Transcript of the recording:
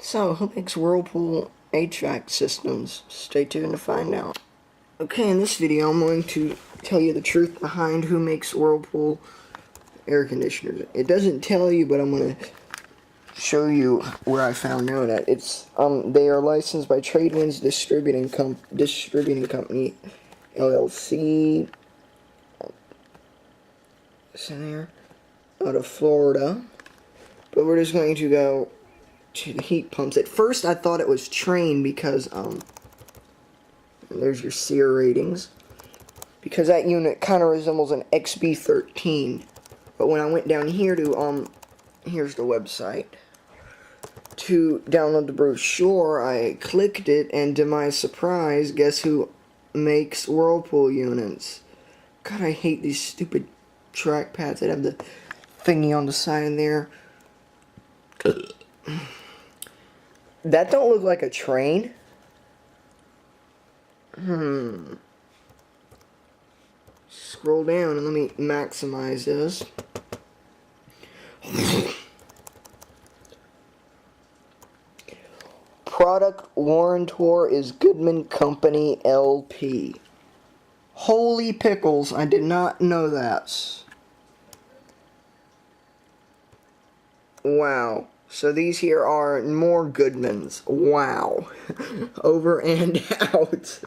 So, who makes Whirlpool HVAC systems? Stay tuned to find out. Okay, in this video I'm going to tell you the truth behind who makes Whirlpool air conditioners. It doesn't tell you, but I'm going to show you where I found out at. It's they are licensed by Tradewinds Distributing Company LLC. It's in there, out of Florida. But we're just going to go to the heat pumps. At first I thought it was Trane because there's your SEER ratings, because that unit kind of resembles an XB13. But when I went down here to here's the website, to download the brochure, I clicked it, and to my surprise, guess who makes Whirlpool units? God, I hate these stupid trackpads that have the thingy on the side there. That don't look like a train. Scroll down and let me maximize this. Product warrantor is Goodman Company LP. Holy pickles, I did not know that. Wow. So these here are more Goodmans. Wow. Over and out.